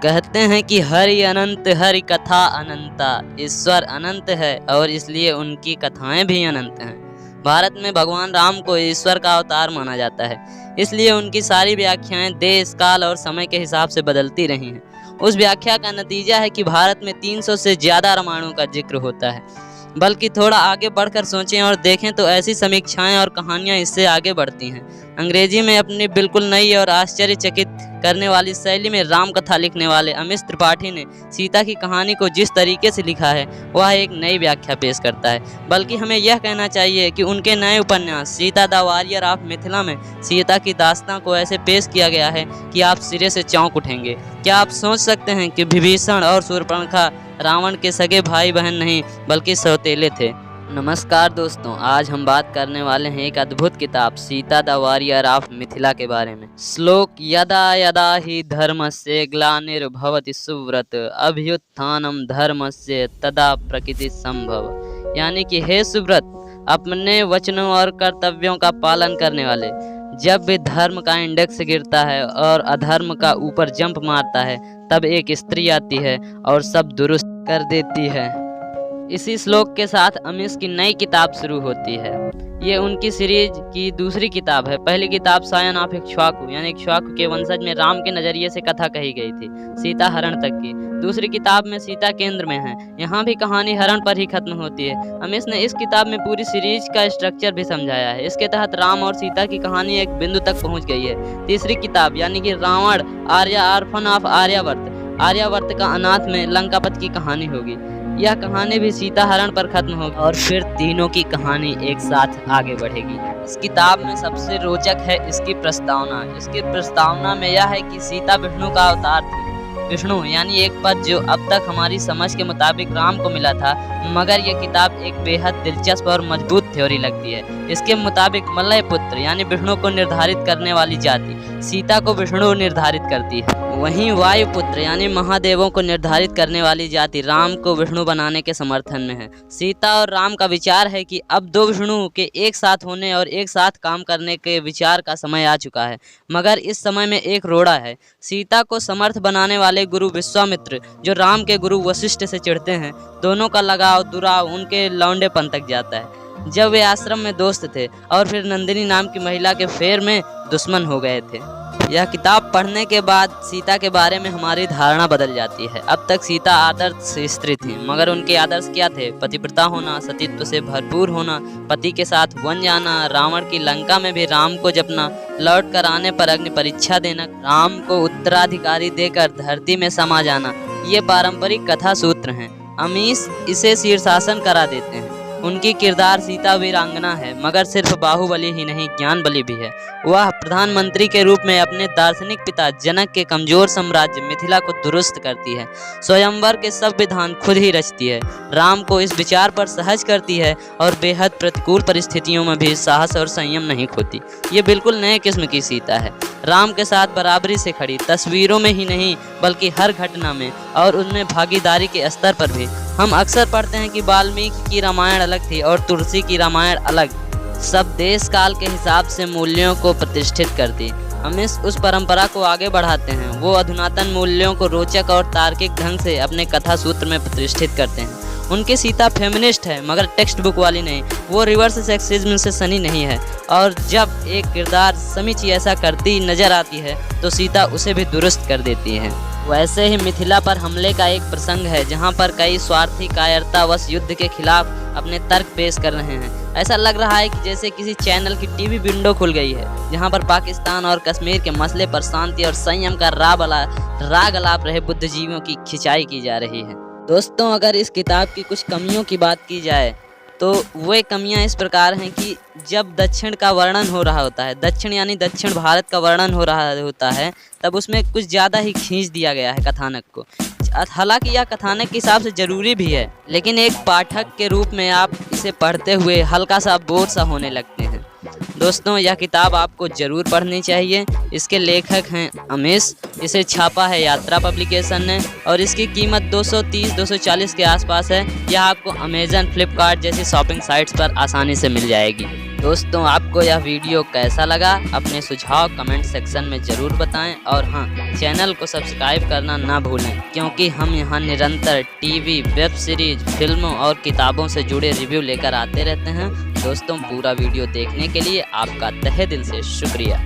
कहते हैं कि हरि अनंत हरि कथा अनंता, ईश्वर अनंत है और इसलिए उनकी कथाएं भी अनंत हैं। भारत में भगवान राम को ईश्वर का अवतार माना जाता है, इसलिए उनकी सारी व्याख्याएं देश काल और समय के हिसाब से बदलती रही हैं। उस व्याख्या का नतीजा है कि भारत में 300 से ज़्यादा रामायणों का जिक्र होता है। बल्कि थोड़ा आगे बढ़कर सोचें और देखें तो ऐसी समीक्षाएं और कहानियां इससे आगे बढ़ती हैं। अंग्रेजी में अपनी बिल्कुल नई और आश्चर्यचकित करने वाली शैली में राम कथा लिखने वाले अमिश त्रिपाठी ने सीता की कहानी को जिस तरीके से लिखा है वह एक नई व्याख्या पेश करता है। बल्कि हमें यह कहना चाहिए कि उनके नए उपन्यास Sita the warrior of Mithila में सीता की दास्तां को ऐसे पेश किया गया है कि आप सिरे से चौंक उठेंगे। क्या आप सोच सकते हैं कि विभीषण और शूर्पणखा रावण के सगे भाई बहन नहीं बल्कि सौतेले थे। नमस्कार दोस्तों, आज हम बात करने वाले हैं एक अद्भुत किताब Sita the warrior of Mithila के बारे में। श्लोक यदा यदा ही धर्मस्य ग्लानिर्भवति सुव्रत अभ्युत्थानम धर्मस्य तदा प्रकृति संभव। यानी कि हे सुव्रत, अपने वचनों और कर्तव्यों का पालन करने वाले, जब भी धर्म का इंडेक्स गिरता है और अधर्म का ऊपर जंप मारता है तब एक स्त्री आती है और सब दुरुस्त कर देती है। इसी श्लोक के साथ अमिश की नई किताब शुरू होती है। ये उनकी सीरीज की दूसरी किताब है। पहली किताब सायन ऑफ इक्ष्वाकु यानी इक्ष्वाकु के वंशज में राम के नजरिए से कथा कही गई थी, सीता हरण तक की। दूसरी किताब में सीता केंद्र में है। यहाँ भी कहानी हरण पर ही खत्म होती है। अमिश ने इस किताब में पूरी सीरीज का स्ट्रक्चर भी समझाया है। इसके तहत राम और सीता की कहानी एक बिंदु तक पहुँच गई है। तीसरी किताब यानी कि रावण आर्या आर्फन ऑफ आर्यावर्त का अनाथ में लंकापत की कहानी होगी। यह कहानी भी सीता हरण पर खत्म होगी और फिर तीनों की कहानी एक साथ आगे बढ़ेगी। इस किताब में सबसे रोचक है इसकी प्रस्तावना। इसकी प्रस्तावना में यह है कि सीता विष्णु का अवतार थी। विष्णु यानी एक पद जो अब तक हमारी समझ के मुताबिक राम को मिला था, मगर यह किताब एक बेहद दिलचस्प और मजबूत थ्योरी लगती है। इसके मुताबिक मलय पुत्र यानी विष्णु को निर्धारित करने वाली जाति सीता को विष्णु निर्धारित करती है, वहीं वायुपुत्र यानी महादेवों को निर्धारित करने वाली जाति राम को विष्णु बनाने के समर्थन में है। सीता और राम का विचार है कि अब दो विष्णु के एक साथ होने और एक साथ काम करने के विचार का समय आ चुका है, मगर इस समय में एक रोड़ा है। सीता को समर्थ बनाने वाले गुरु विश्वामित्र जो राम के गुरु वशिष्ठ से चिढ़ते हैं, दोनों का लगाव दुराव उनके लौंडेपन तक जाता है। जब वे आश्रम में दोस्त थे और फिर नंदिनी नाम की महिला के फेर में दुश्मन हो गए थे। यह किताब पढ़ने के बाद सीता के बारे में हमारी धारणा बदल जाती है। अब तक सीता आदर्श स्त्री थी, मगर उनके आदर्श क्या थे? पतिव्रता होना, सतीत्व से भरपूर होना, पति के साथ वन जाना, रावण की लंका में भी राम को जपना, लौट कर आने पर अग्नि परीक्षा देना, राम को उत्तराधिकारी देकर धरती में समा जाना, ये पारंपरिक कथा सूत्र हैं। अमीश इसे शीर्षासन करा देते हैं। उनकी किरदार सीता वीरांगना है, मगर सिर्फ बाहुबली ही नहीं, ज्ञान बली भी है। वह प्रधानमंत्री के रूप में अपने दार्शनिक पिता जनक के कमजोर साम्राज्य मिथिला को दुरुस्त करती है। स्वयंवर के सब विधान खुद ही रचती है, राम को इस विचार पर सहज करती है और बेहद प्रतिकूल परिस्थितियों में भी साहस और संयम नहीं खोती। ये बिल्कुल नए किस्म की सीता है, राम के साथ बराबरी से खड़ी, तस्वीरों में ही नहीं बल्कि हर घटना में और उनमें भागीदारी के स्तर पर भी। हम अक्सर पढ़ते हैं कि वाल्मीकि की रामायण अलग थी और तुलसी की रामायण अलग, सब देश काल के हिसाब से मूल्यों को प्रतिष्ठित करती। अमिश उस परंपरा को आगे बढ़ाते हैं। वो अधुनातन मूल्यों को रोचक और तार्किक ढंग से अपने कथा सूत्र में प्रतिष्ठित करते हैं। उनकी सीता फेमिनिस्ट है, मगर टेक्स्ट बुक वाली नहीं। वो रिवर्स सेक्सिज्म से सनी नहीं है और जब एक किरदार समीची ऐसा करती नजर आती है तो सीता उसे भी दुरुस्त कर देती है। वैसे ही मिथिला पर हमले का एक प्रसंग है जहां पर कई स्वार्थी कायरतावश युद्ध के खिलाफ अपने तर्क पेश कर रहे हैं। ऐसा लग रहा है कि जैसे किसी चैनल की टीवी विंडो खुल गई है जहां पर पाकिस्तान और कश्मीर के मसले पर शांति और संयम का राग अलाप रहे बुद्धिजीवियों की खिंचाई की जा रही है। दोस्तों, अगर इस किताब की कुछ कमियों की बात की जाए तो वे कमियां इस प्रकार हैं कि जब दक्षिण का वर्णन हो रहा होता है, दक्षिण यानी दक्षिण भारत का वर्णन हो रहा होता है, तब उसमें कुछ ज़्यादा ही खींच दिया गया है कथानक को। हालांकि यह कथानक के हिसाब से ज़रूरी भी है, लेकिन एक पाठक के रूप में आप इसे पढ़ते हुए हल्का सा बोर सा होने लगते हैं। दोस्तों, यह किताब आपको ज़रूर पढ़नी चाहिए। इसके लेखक हैं अमिश, इसे छापा है यात्रा पब्लिकेशन ने और इसकी कीमत 230-240 के आसपास है। यह आपको अमेजन, फ्लिपकार्ट जैसी शॉपिंग साइट्स पर आसानी से मिल जाएगी। दोस्तों आपको यह वीडियो कैसा लगा अपने सुझाव कमेंट सेक्शन में ज़रूर बताएं और हाँ, चैनल को सब्सक्राइब करना ना भूलें, क्योंकि हम यहाँ निरंतर टीवी, वेब सीरीज, फिल्मों और किताबों से जुड़े रिव्यू लेकर आते रहते हैं। दोस्तों पूरा वीडियो देखने के लिए आपका तहे दिल से शुक्रिया।